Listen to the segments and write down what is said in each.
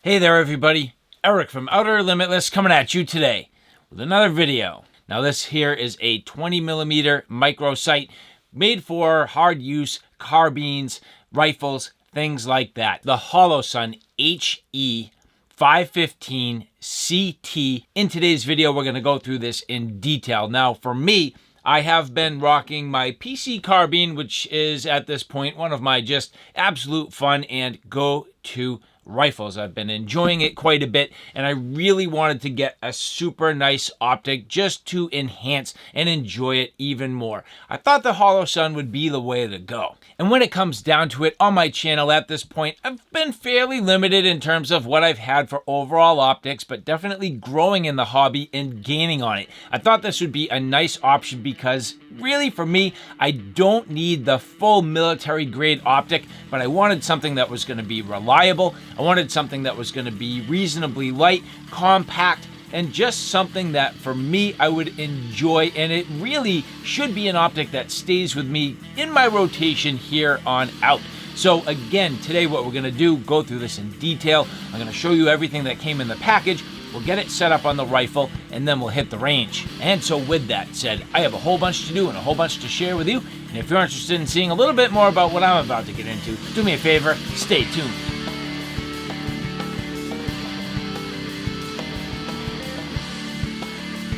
Hey there everybody, Eric from Outer Limitless coming at you today with another video. Now this here is a 20mm microsight made for hard use carbines, rifles, things like that. The Holosun HE515CT. In today's video we're going to go through this in detail. Now for me, I have been rocking my PC Carbine, which is at this point one of my just absolute fun and go-to rifles. I've been enjoying it quite a bit, and I really wanted to get a super nice optic just to enhance and enjoy it even more. I thought the Holosun would be the way to go. And when it comes down to it, on my channel at this point, I've been fairly limited in terms of what I've had for overall optics, but definitely growing in the hobby and gaining on it. I thought this would be a nice option because really for me, I don't need the full military grade optic, but I wanted something that was going to be reliable. I wanted something that was going to be reasonably light, compact, and just something that for me I would enjoy, and it really should be an optic that stays with me in my rotation here on out. So again, today what we're going to do, go through this in detail. I'm going to show you everything that came in the package. We'll get it set up on the rifle, and then we'll hit the range. And so with that said, I have a whole bunch to do and a whole bunch to share with you. And if you're interested in seeing a little bit more about what I'm about to get into, do me a favor, stay tuned.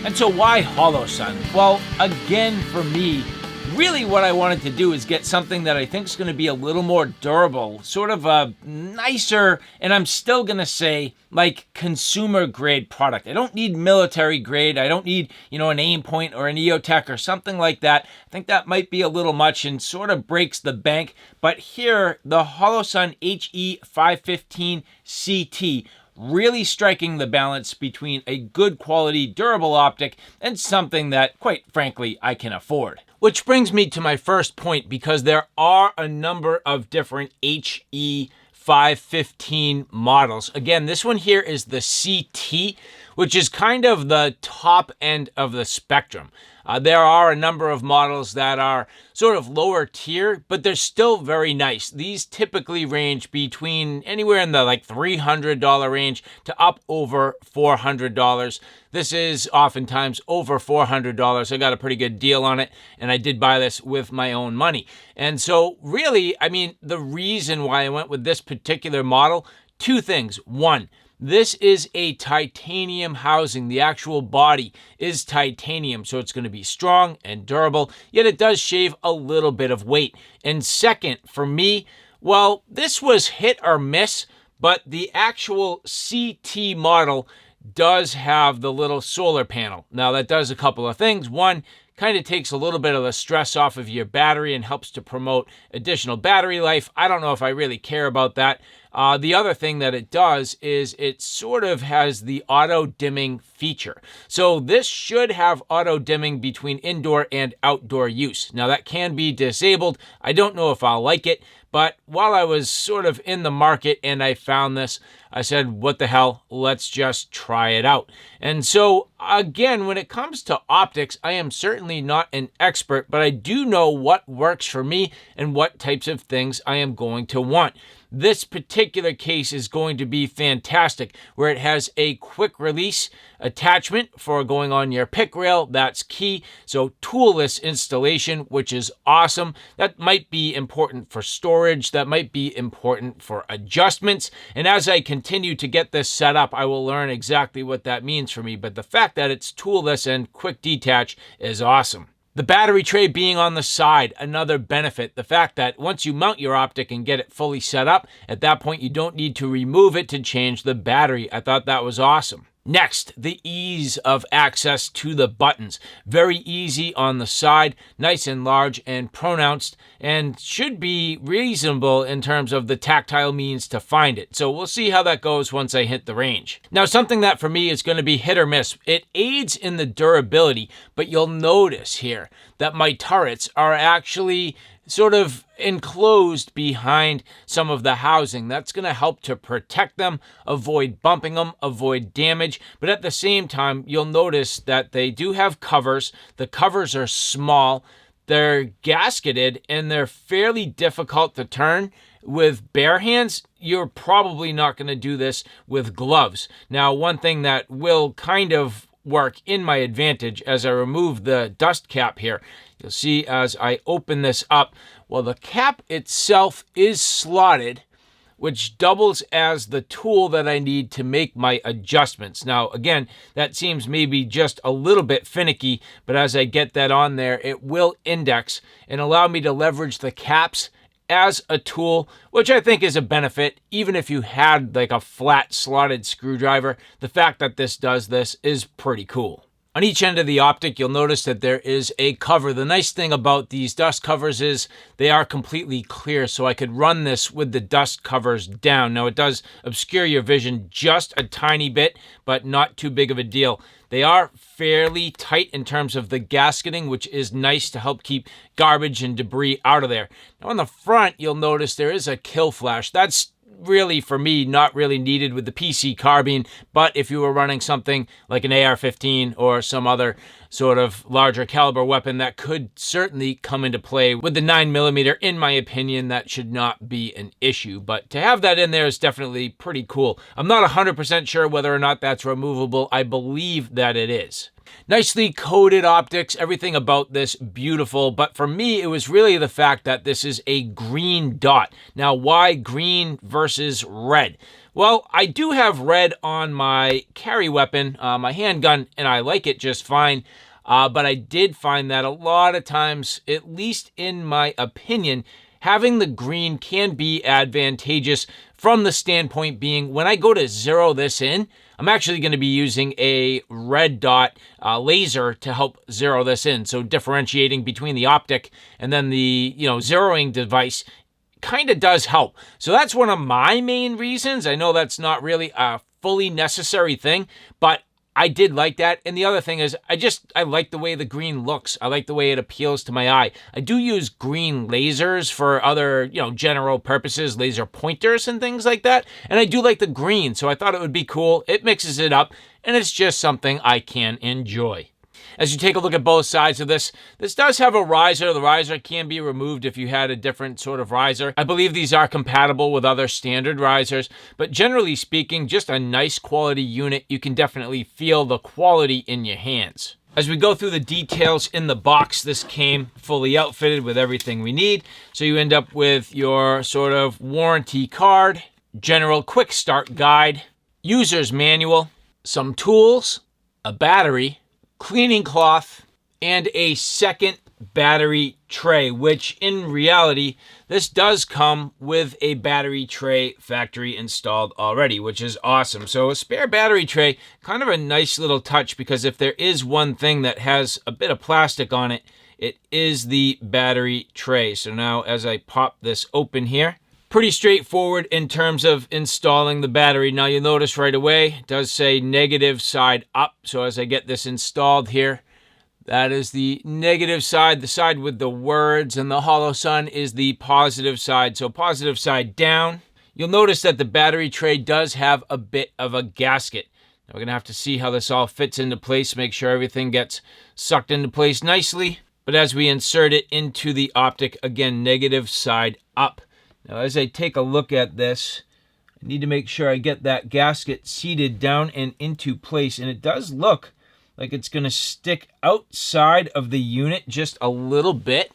And so why Holosun? Well, again, for me, really what I wanted to do is get something that I think is going to be a little more durable, sort of a nicer, and I'm still going to say, like, consumer grade product. I don't need military grade. I don't need, an aim point or an EOTech or something like that. I think that might be a little much and sort of breaks the bank. But here, the Holosun HE515CT really striking the balance between a good quality durable optic and something that, quite frankly, I can afford. Which brings me to my first point, because there are a number of different HE515 models. Again, this one here is the CT, which is kind of the top end of the spectrum. There are a number of models that are sort of lower tier, but they're still very nice. These typically range between anywhere in the like $300 range to up over $400. This is oftentimes over $400. I got a pretty good deal on it, and I did buy this with my own money. And so really, the reason why I went with this particular model, two things. One, this is a titanium housing. The actual body is titanium, so it's going to be strong and durable, yet it does shave a little bit of weight. And second, for me, well, this was hit or miss, but the actual CT model does have the little solar panel. Now, that does a couple of things. One, kind of takes a little bit of the stress off of your battery and helps to promote additional battery life. I don't know if I really care about that. The other thing that it does is it sort of has the auto dimming feature. So this should have auto dimming between indoor and outdoor use. Now that can be disabled. I don't know if I'll like it, but while I was sort of in the market and I found this, I said, what the hell, let's just try it out. And so again, when it comes to optics, I am certainly not an expert, but I do know what works for me and what types of things I am going to want. This particular case is going to be fantastic, where it has a quick release attachment for going on your pick rail. That's key. So toolless installation, which is awesome. That might be important for storage. That might be important for adjustments. And as I continue to get this set up, I will learn exactly what that means for me. But the fact that it's toolless and quick detach is awesome. The battery tray being on the side, another benefit. The fact that once you mount your optic and get it fully set up, at that point you don't need to remove it to change the battery. I thought that was awesome. Next, the ease of access to the buttons. Very easy on the side, nice and large and pronounced, and should be reasonable in terms of the tactile means to find it. So we'll see how that goes once I hit the range. Now, something that for me is going to be hit or miss. It aids in the durability, but you'll notice here that my turrets are actually sort of enclosed behind some of the housing. That's going to help to protect them, avoid bumping them, avoid damage. But at the same time, you'll notice that they do have covers. The covers are small. They're gasketed and they're fairly difficult to turn. With bare hands, you're probably not going to do this with gloves. Now, one thing that will kind of work in my advantage as I remove the dust cap here, you'll see as I open this up, well, the cap itself is slotted, which doubles as the tool that I need to make my adjustments. Now, again, that seems maybe just a little bit finicky, but as I get that on there, it will index and allow me to leverage the caps as a tool, which I think is a benefit. Even if you had like a flat slotted screwdriver, the fact that this does this is pretty cool. On each end of the optic, you'll notice that there is a cover. The nice thing about these dust covers is they are completely clear, so I could run this with the dust covers down. Now, it does obscure your vision just a tiny bit, but not too big of a deal. They are fairly tight in terms of the gasketing, which is nice to help keep garbage and debris out of there. Now, on the front, you'll notice there is a kill flash. That's really, for me, not really needed with the PC Carbine, but if you were running something like an AR-15 or some other sort of larger caliber weapon, that could certainly come into play. With the 9mm, in my opinion, that should not be an issue, but to have that in there is definitely pretty cool. I'm not 100% sure whether or not that's removable. I believe that it is. Nicely coated optics, everything about this beautiful, but for me, it was really the fact that this is a green dot. Now, why green versus red? Well, I do have red on my carry weapon, my handgun, and I like it just fine, but I did find that a lot of times, at least in my opinion, having the green can be advantageous from the standpoint being when I go to zero this in, I'm actually going to be using a red dot laser to help zero this in. So differentiating between the optic and then the zeroing device kind of does help. So that's one of my main reasons. I know that's not really a fully necessary thing, but I did like that. And the other thing is I like the way the green looks. I like the way it appeals to my eye. I do use green lasers for other, general purposes, laser pointers and things like that. And I do like the green, so I thought it would be cool. It mixes it up, and it's just something I can enjoy. As you take a look at both sides of this, this does have a riser. The riser can be removed if you had a different sort of riser. I believe these are compatible with other standard risers, but generally speaking, just a nice quality unit. You can definitely feel the quality in your hands. As we go through the details in the box, this came fully outfitted with everything we need. So you end up with your sort of warranty card, general quick start guide, user's manual, some tools, a battery, cleaning cloth, and a second battery tray, which in reality, this does come with a battery tray factory installed already, which is awesome. So a spare battery tray, kind of a nice little touch, because if there is one thing that has a bit of plastic on it, it is the battery tray. So now as I pop this open here, pretty straightforward in terms of installing the battery. Now you'll notice right away, it does say negative side up. So as I get this installed here, that is the negative side, the side with the words, and the Holosun is the positive side. So positive side down. You'll notice that the battery tray does have a bit of a gasket. Now we're gonna have to see how this all fits into place, make sure everything gets sucked into place nicely. But as we insert it into the optic, again, negative side up. Now, as I take a look at this, I need to make sure I get that gasket seated down and into place. And it does look like it's going to stick outside of the unit just a little bit.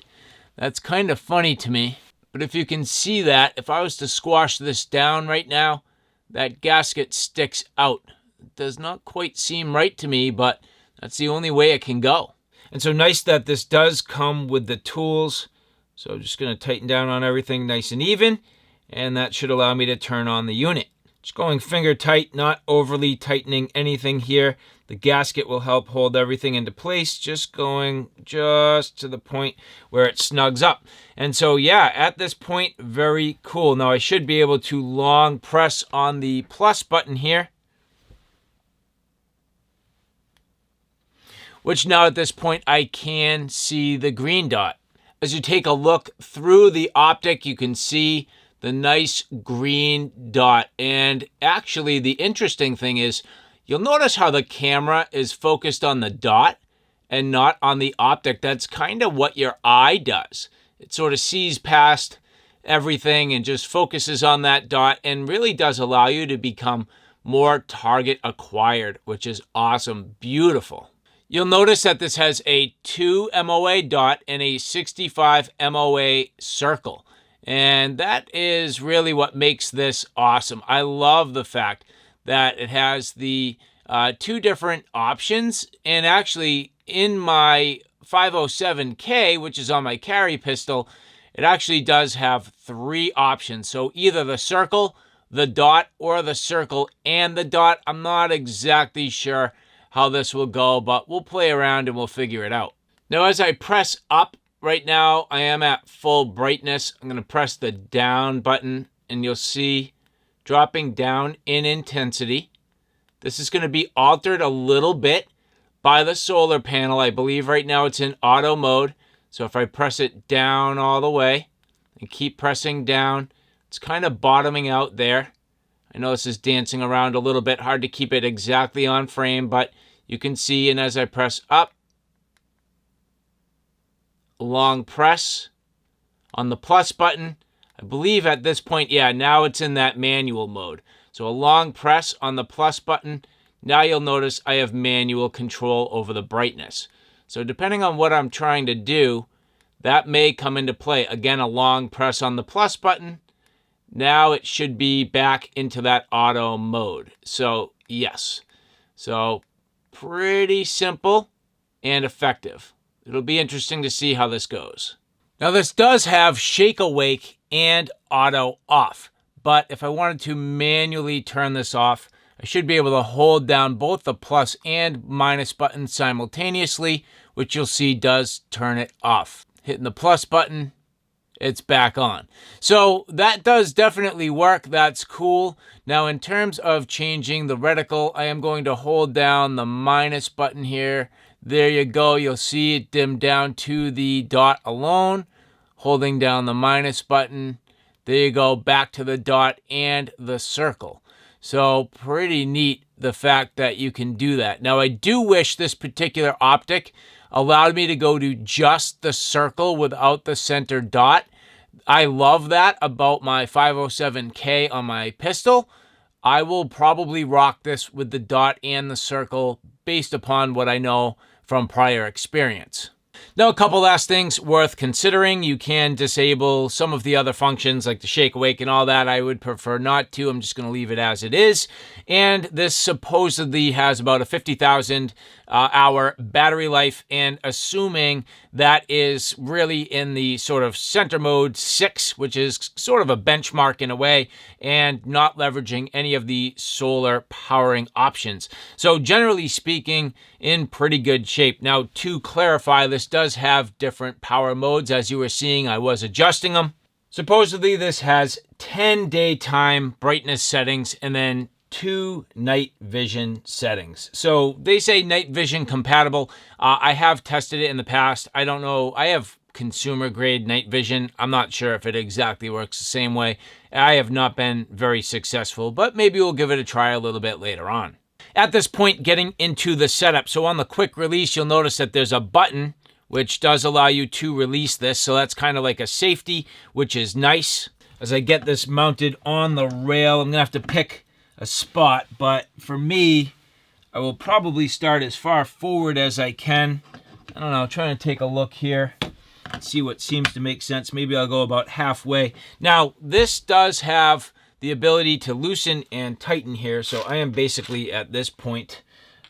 That's kind of funny to me. But if you can see that, if I was to squash this down right now, that gasket sticks out. It does not quite seem right to me, but that's the only way it can go. And so nice that this does come with the tools. So I'm just going to tighten down on everything nice and even, and that should allow me to turn on the unit. Just going finger tight, not overly tightening anything here. The gasket will help hold everything into place, just going just to the point where it snugs up. And so yeah, at this point, very cool. Now I should be able to long press on the plus button here, which now at this point I can see the green dot. As you take a look through the optic, you can see the nice green dot. And actually, the interesting thing is, you'll notice how the camera is focused on the dot and not on the optic. That's kind of what your eye does. It sort of sees past everything and just focuses on that dot and really does allow you to become more target acquired, which is awesome. Beautiful. You'll notice that this has a 2 MOA dot and a 65 MOA circle. And that is really what makes this awesome. I love the fact that it has the two different options. And actually, in my 507K, which is on my carry pistol, it actually does have 3 options. So either the circle, the dot, or the circle and the dot. I'm not exactly sure how this will go, but we'll play around and we'll figure it out. Now, as I press up, right now I am at full brightness. I'm going to press the down button and you'll see dropping down in intensity. This is going to be altered a little bit by the solar panel. I believe right now it's in auto mode. So if I press it down all the way and keep pressing down, it's kind of bottoming out there. I know this is dancing around a little bit, hard to keep it exactly on frame, but you can see, and as I press up, long press on the plus button. I believe at this point, yeah, now it's in that manual mode. So a long press on the plus button. Now you'll notice I have manual control over the brightness. So depending on what I'm trying to do, that may come into play. Again, a long press on the plus button. Now it should be back into that auto mode. So yes, so pretty simple and effective. It'll be interesting to see how this goes. Now this does have shake awake and auto off, but if I wanted to manually turn this off, I should be able to hold down both the plus and minus buttons simultaneously, which you'll see does turn it off. Hitting the plus button, it's back on. So that does definitely work. That's cool. Now in terms of changing the reticle, I am going to hold down the minus button here. There you go. You'll see it dim down to the dot alone. Holding down the minus button. There you go. Back to the dot and the circle. So pretty neat the fact that you can do that. Now I do wish this particular optic allowed me to go to just the circle without the center dot. I love that about my 507K on my pistol. I will probably rock this with the dot and the circle based upon what I know from prior experience. Now, a couple last things worth considering. You can disable some of the other functions like the shake awake and all that. I would prefer not to. I'm just going to leave it as it is. And this supposedly has about a 50,000 hour battery life, and assuming that is really in the sort of center mode 6, which is sort of a benchmark in a way, and not leveraging any of the solar powering options. So generally speaking, in pretty good shape. Now, to clarify, this does have different power modes. As you were seeing, I was adjusting them. Supposedly, this has 10 daytime brightness settings and then 2 night vision settings. So they say night vision compatible. I have tested it in the past. I don't know. I have consumer grade night vision. I'm not sure if it exactly works the same way. I have not been very successful, but maybe we'll give it a try a little bit later on. At this point, getting into the setup. So on the quick release, you'll notice that there's a button which does allow you to release this. So that's kind of like a safety, which is nice. As I get this mounted on the rail, I'm going to have to pick a spot, but for me, I will probably start as far forward as I can. I don't know, trying to take a look here, see what seems to make sense. Maybe I'll go about halfway. Now, this does have the ability to loosen and tighten here, so I am basically at this point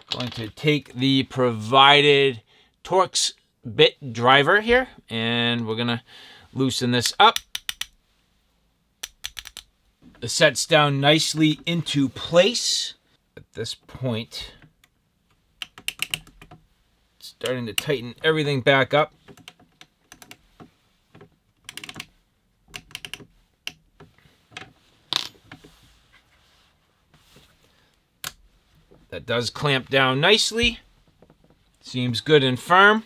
going to take the provided Torx bit driver here, and we're gonna loosen this up. It sets down nicely into place. At this point, starting to tighten everything back up. That does clamp down nicely. Seems good and firm.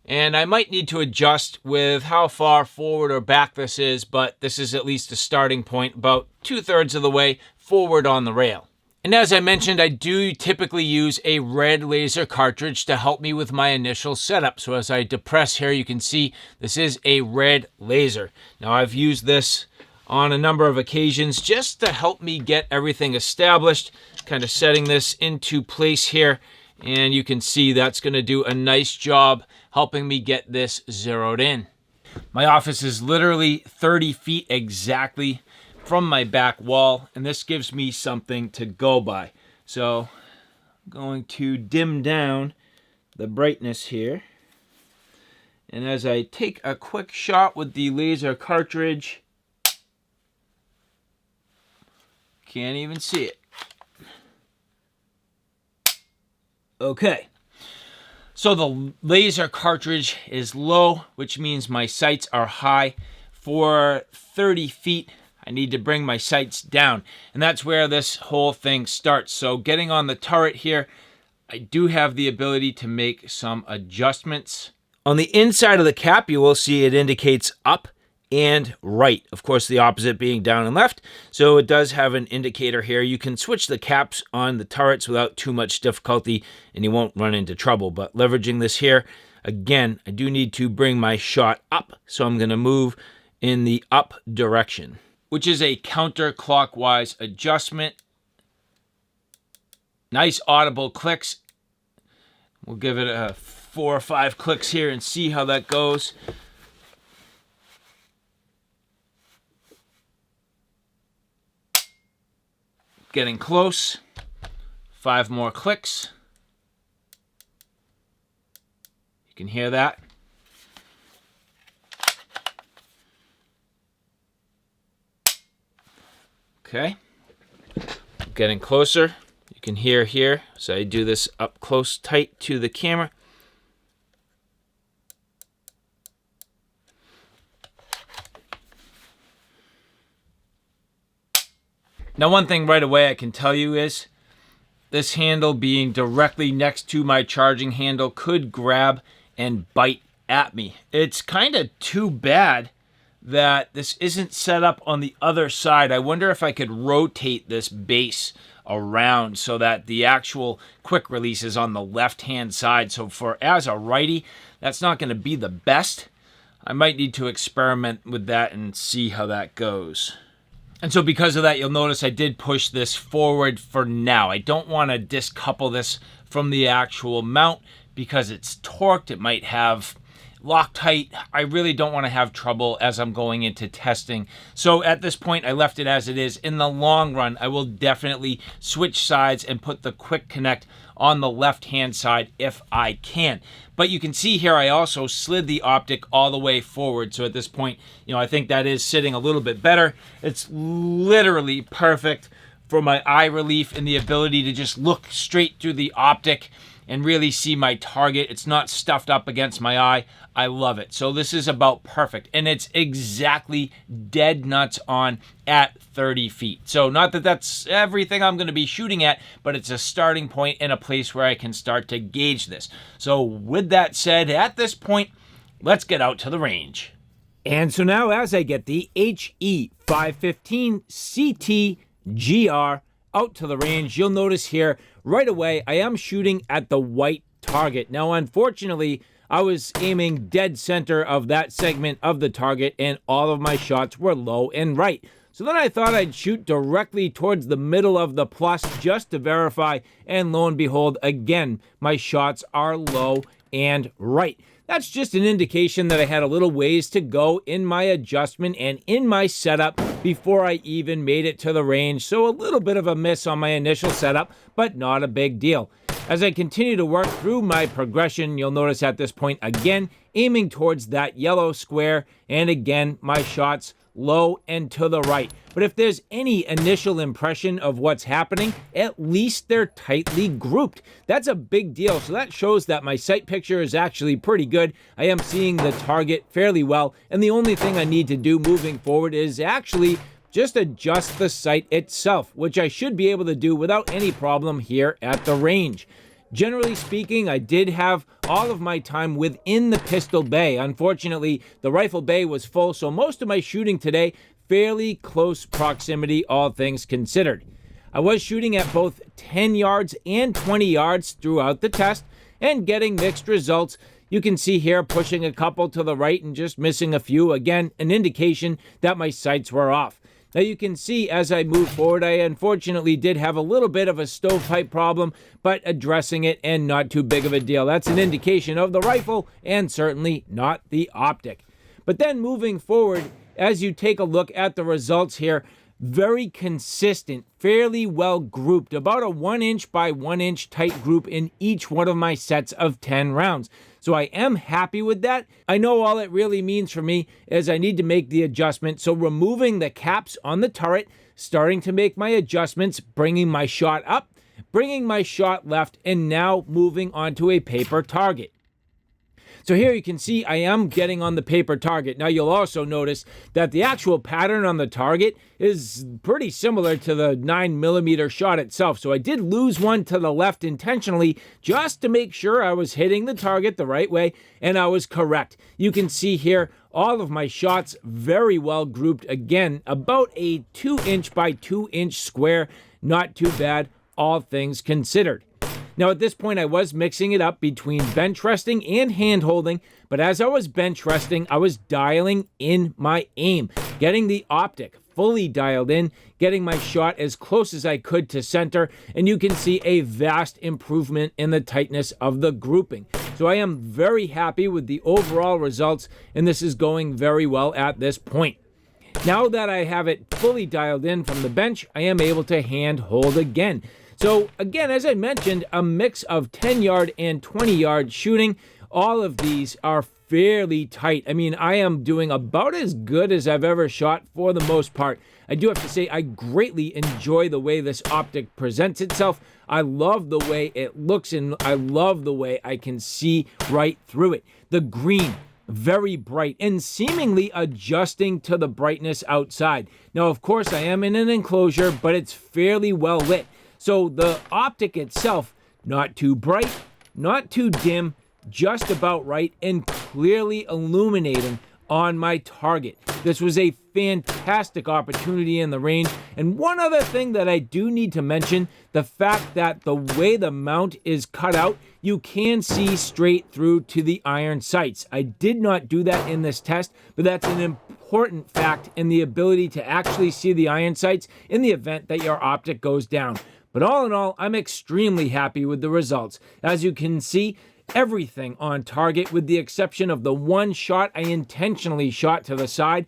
And I might need to adjust with how far forward or back this is, but this is at least a starting point, about 2/3 of the way forward on the rail. And as I mentioned, I do typically use a red laser cartridge to help me with my initial setup. So as I depress here, you can see this is a red laser. Now I've used this on a number of occasions just to help me get everything established, kind of setting this into place here. And you can see that's going to do a nice job helping me get this zeroed in. My office is literally 30 feet exactly from my back wall, and this gives me something to go by. So I'm going to dim down the brightness here. And as I take a quick shot with the laser cartridge, can't even see it. Okay. So the laser cartridge is low, which means my sights are high. For 30 feet, I need to bring my sights down, and that's where this whole thing starts. So getting on the turret here, I do have the ability to make some adjustments. On the inside of the cap, you will see it indicates up and right. Of course, the opposite being down and left. So it does have an indicator here. You can switch the caps on the turrets without too much difficulty, and you won't run into trouble. But leveraging this here, again, I do need to bring my shot up. So I'm going to move in the up direction, which is a counterclockwise adjustment. Nice audible clicks. We'll give it a 4 or 5 clicks here and see how that goes. Getting close. 5 more clicks. You can hear that. Okay, getting closer. You can hear here, so I do this up close, tight to the camera. Now, one thing right away I can tell you is this handle being directly next to my charging handle could grab and bite at me. It's kind of too bad that this isn't set up on the other side. I wonder if I could rotate this base around so that the actual quick release is on the left-hand side. So as a righty, that's not going to be the best. I might need to experiment with that and see how that goes. And so because of that, you'll notice I did push this forward for now. I don't want to discouple this from the actual mount because it's torqued. It might have Loctite. I really don't want to have trouble as I'm going into testing. So at this point, I left it as it is. In the long run, I will definitely switch sides and put the quick connect on the left-hand side if I can. But you can see here, I also slid the optic all the way forward. So at this point, I think that is sitting a little bit better. It's literally perfect for my eye relief and the ability to just look straight through the optic and really see my target. It's not stuffed up against my eye. I love it. So this is about perfect. And it's exactly dead nuts on at 30 feet. So not that that's everything I'm going to be shooting at, but it's a starting point and a place where I can start to gauge this. So with that said, at this point, let's get out to the range. And so now as I get the HE515CT-GR out to the range, you'll notice here right away I am shooting at the white target. Now, unfortunately, I was aiming dead center of that segment of the target, and all of my shots were low and right. So then I thought I'd shoot directly towards the middle of the plus just to verify, and lo and behold, again, my shots are low and right. That's just an indication that I had a little ways to go in my adjustment and in my setup before I even made it to the range. So a little bit of a miss on my initial setup, but not a big deal. As I continue to work through my progression, you'll notice at this point, again, aiming towards that yellow square, and again, my shots low and to the right. But if there's any initial impression of what's happening, at least they're tightly grouped. That's a big deal. So that shows that my sight picture is actually pretty good. I am seeing the target fairly well. And the only thing I need to do moving forward is actually just adjust the sight itself, which I should be able to do without any problem here at the range. Generally speaking, I did have all of my time within the pistol bay. Unfortunately, the rifle bay was full, so most of my shooting today, fairly close proximity, all things considered. I was shooting at both 10 yards and 20 yards throughout the test and getting mixed results. You can see here pushing a couple to the right and just missing a few. Again, an indication that my sights were off. Now you can see as I move forward, I unfortunately did have a little bit of a stovepipe problem, but addressing it and not too big of a deal. That's an indication of the rifle and certainly not the optic. But then moving forward, as you take a look at the results here, very consistent, fairly well grouped, about a 1" by 1" tight group in each one of my sets of 10 rounds. So I am happy with that. I know all it really means for me is I need to make the adjustment. So removing the caps on the turret, starting to make my adjustments, bringing my shot up, bringing my shot left, and now moving onto a paper target. So here you can see I am getting on the paper target. Now you'll also notice that the actual pattern on the target is pretty similar to the 9mm shot itself. So I did lose one to the left intentionally just to make sure I was hitting the target the right way, and I was correct. You can see here all of my shots very well grouped. Again, about a 2" by 2" square. Not too bad, all things considered. Now at this point I was mixing it up between bench resting and hand holding, but as I was bench resting, I was dialing in my aim, getting the optic fully dialed in, getting my shot as close as I could to center, and you can see a vast improvement in the tightness of the grouping. So I am very happy with the overall results, and this is going very well at this point. Now that I have it fully dialed in from the bench, I am able to hand hold again. So again, as I mentioned, a mix of 10-yard and 20-yard shooting. All of these are fairly tight. I mean, I am doing about as good as I've ever shot for the most part. I do have to say I greatly enjoy the way this optic presents itself. I love the way it looks, and I love the way I can see right through it. The green, very bright and seemingly adjusting to the brightness outside. Now, of course, I am in an enclosure, but it's fairly well lit. So the optic itself, not too bright, not too dim, just about right, and clearly illuminating on my target. This was a fantastic opportunity in the range. And one other thing that I do need to mention, the fact that the way the mount is cut out, you can see straight through to the iron sights. I did not do that in this test, but that's an important fact in the ability to actually see the iron sights in the event that your optic goes down. But all in all, I'm extremely happy with the results. As you can see, everything on target with the exception of the one shot I intentionally shot to the side.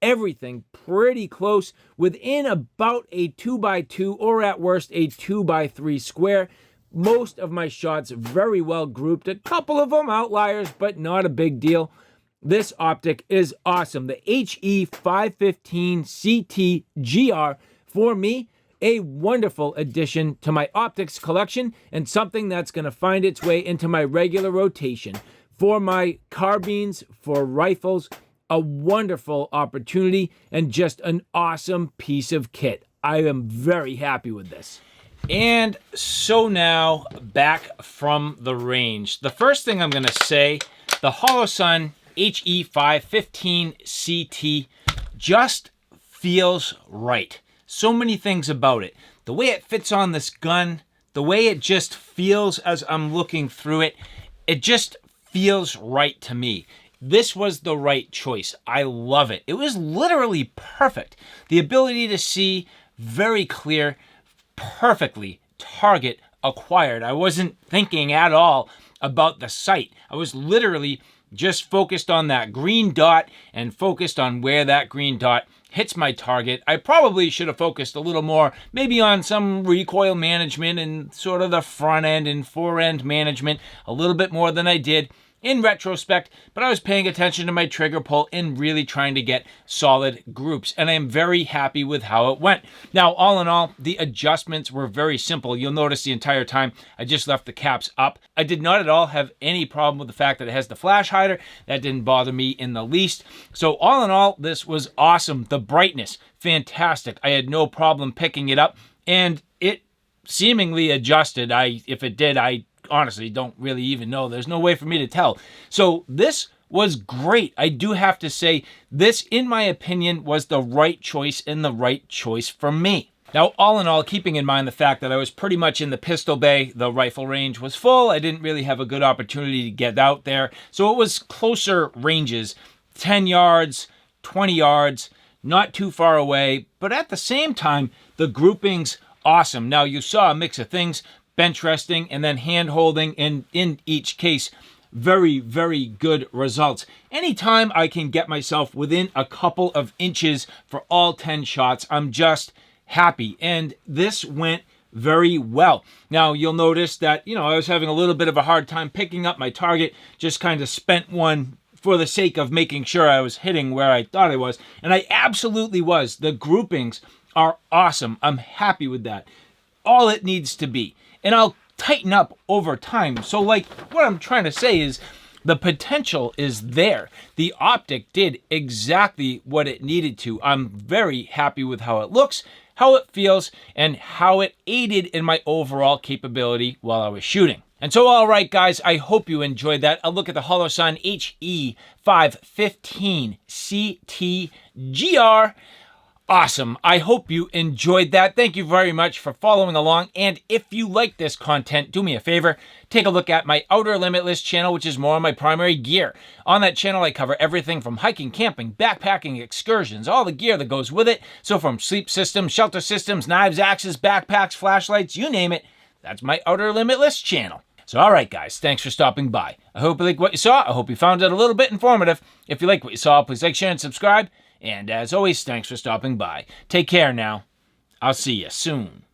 Everything pretty close, within about a 2x2 or at worst a 2x3 square. Most of my shots very well grouped. A couple of them outliers, but not a big deal. This optic is awesome. The HE515CT-GR, for me, a wonderful addition to my optics collection and something that's going to find its way into my regular rotation. For my carbines, for rifles, a wonderful opportunity and just an awesome piece of kit. I am very happy with this. And so now back from the range. The first thing I'm going to say, the Holosun HE515CT just feels right. So many things about it. The way it fits on this gun, the way it just feels as I'm looking through it, it just feels right to me. This was the right choice. I love it. It was literally perfect. The ability to see very clear, perfectly target acquired. I wasn't thinking at all about the sight. I was literally just focused on that green dot and focused on where that green dot hits my target. I probably should have focused a little more, maybe on some recoil management and sort of the front end and fore end management, a little bit more than I did in retrospect, but I was paying attention to my trigger pull and really trying to get solid groups, and I am very happy with how it went. Now, all in all, the adjustments were very simple. You'll notice the entire time I just left the caps up. I did not at all have any problem with the fact that it has the flash hider. That didn't bother me in the least. So all in all, this was awesome. The brightness, fantastic. I had no problem picking it up, and it seemingly adjusted. If it did, I honestly don't really even know. There's no way for me to tell. So this was great. I do have to say this, in my opinion, was the right choice and the right choice for me. Now, all in all, keeping in mind the fact that I was pretty much in the pistol bay, the rifle range was full. I didn't really have a good opportunity to get out there. So it was closer ranges, 10 yards, 20 yards, not too far away. But at the same time, the groupings, awesome. Now, you saw a mix of things, bench resting and then hand holding, and in each case, very, very good results. Anytime I can get myself within a couple of inches for all 10 shots, I'm just happy. And this went very well. Now, you'll notice that, I was having a little bit of a hard time picking up my target, just kind of spent one for the sake of making sure I was hitting where I thought I was. And I absolutely was. The groupings are awesome. I'm happy with that. All it needs to be. And I'll tighten up over time. So like what I'm trying to say is the potential is there. The optic did exactly what it needed to. I'm very happy with how it looks, how it feels, and how it aided in my overall capability while I was shooting. And so, all right, guys, I hope you enjoyed that. A look at the Holosun HE515CT-GR. Awesome. I hope you enjoyed that. Thank you very much for following along. And if you like this content, do me a favor, take a look at my Outer Limitless channel, which is more on my primary gear. On that channel, I cover everything from hiking, camping, backpacking, excursions, all the gear that goes with it. So from sleep systems, shelter systems, knives, axes, backpacks, flashlights, you name it, that's my Outer Limitless channel. So, all right, guys, thanks for stopping by. I hope you like what you saw. I hope you found it a little bit informative. If you like what you saw, please like, share, and subscribe. And as always, thanks for stopping by. Take care now. I'll see you soon.